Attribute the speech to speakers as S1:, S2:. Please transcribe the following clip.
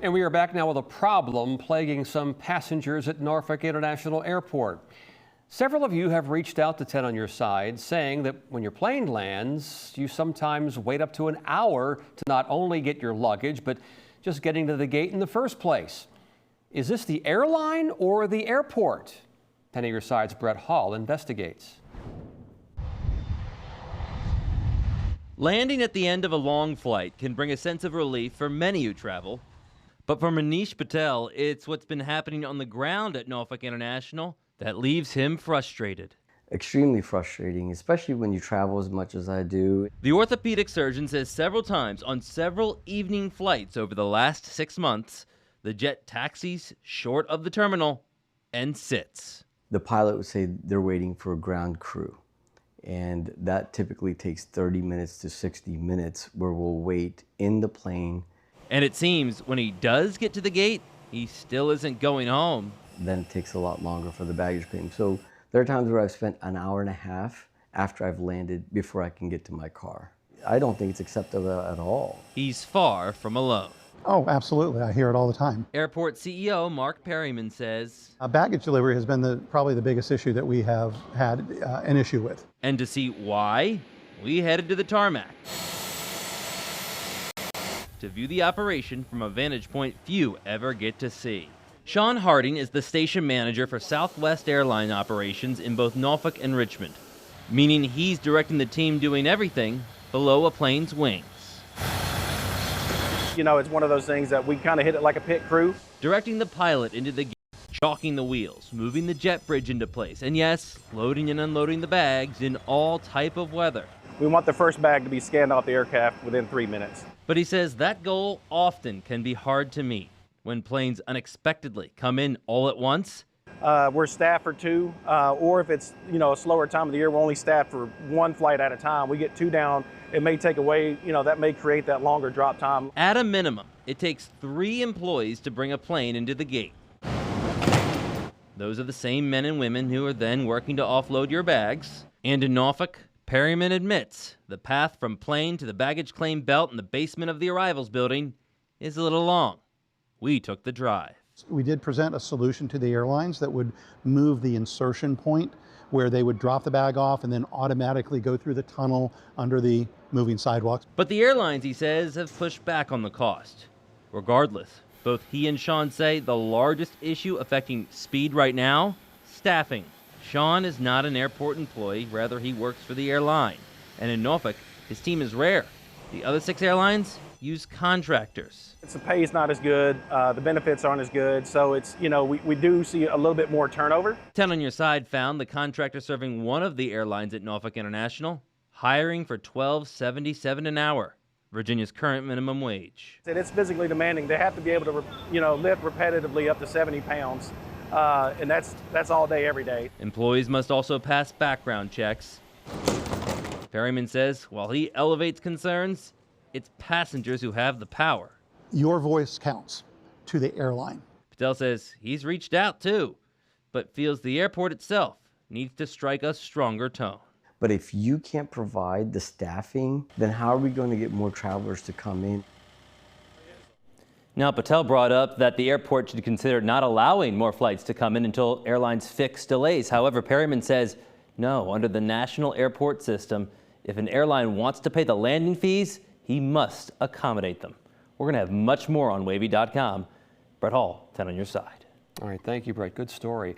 S1: And we are back now with a problem plaguing some passengers at Norfolk International Airport. Several of you have reached out to 10 on Your Side, saying that when your plane lands, you sometimes wait up to an hour to not only get your luggage, but just getting to the gate in the first place. Is this the airline or the airport? 10 on Your Side's Brett Hall investigates.
S2: Landing at the end of a long flight can bring a sense of relief for many who travel. But for Manish Patel, it's what's been happening on the ground at Norfolk International that leaves him frustrated.
S3: Extremely frustrating, especially when you travel as much as I do.
S2: The orthopedic surgeon says several times on several evening flights over the last 6 months, the jet taxis short of the terminal and sits.
S3: The pilot would say they're waiting for a ground crew, and that typically takes 30 minutes to 60 minutes where we'll wait in the plane.
S2: And it seems when he does get to the gate, he still isn't going home.
S3: Then it takes a lot longer for the baggage claim. So there are times where I've spent an hour and a half after I've landed before I can get to my car. I don't think it's acceptable at all.
S2: He's far from alone.
S4: Oh, absolutely. I hear it all the time.
S2: Airport CEO Mark Perryman says,
S4: Baggage delivery has been probably the biggest issue that we have had an issue with.
S2: And to see why, we headed to the tarmac to view the operation from a vantage point few ever get to see. Sean Harding is the station manager for Southwest Airline operations in both Norfolk and Richmond, meaning he's directing the team doing everything below a plane's wings.
S5: You know, it's one of those things that we kind of hit it like a pit crew.
S2: Directing the pilot into the gate, chalking the wheels, moving the jet bridge into place, and yes, loading and unloading the bags in all type of weather.
S5: We want the first bag to be scanned off the aircraft within 3 minutes.
S2: But he says that goal often can be hard to meet when planes unexpectedly come in all at once.
S5: We're staffed for 2, or if it's, a slower time of the year, we're only staffed for 1 flight at a time. We get 2 down, it may take away, that may create that longer drop time.
S2: At a minimum, it takes 3 employees to bring a plane into the gate. Those are the same men and women who are then working to offload your bags. And in Norfolk, Perryman admits the path from plane to the baggage claim belt in the basement of the arrivals building is a little long. We took the drive.
S4: We did present a solution to the airlines that would move the insertion point where they would drop the bag off and then automatically go through the tunnel under the moving sidewalks.
S2: But the airlines, he says, have pushed back on the cost. Regardless, both he and Sean say the largest issue affecting speed right now, staffing. Sean is not an airport employee, rather he works for the airline. And in Norfolk, his team is rare. The other 6 airlines use contractors.
S5: The pay is not as good, the benefits aren't as good, so it's, we do see a little bit more turnover.
S2: 10 on Your Side found the contractor serving one of the airlines at Norfolk International hiring for $12.77 an hour, Virginia's current minimum wage.
S5: It's physically demanding. They have to be able to, lift repetitively up to 70 pounds. And that's all day, every day.
S2: Employees must also pass background checks. Perryman says while he elevates concerns, it's passengers who have the power.
S4: Your voice counts to the airline.
S2: Patel says he's reached out too, but feels the airport itself needs to strike a stronger tone.
S3: But if you can't provide the staffing, then how are we going to get more travelers to come in?
S6: Now, Patel brought up that the airport should consider not allowing more flights to come in until airlines fix delays. However, Perryman says, no, under the national airport system, if an airline wants to pay the landing fees, he must accommodate them. We're going to have much more on wavy.com. Brett Hall, 10 on Your Side.
S1: All right, thank you, Brett. Good story.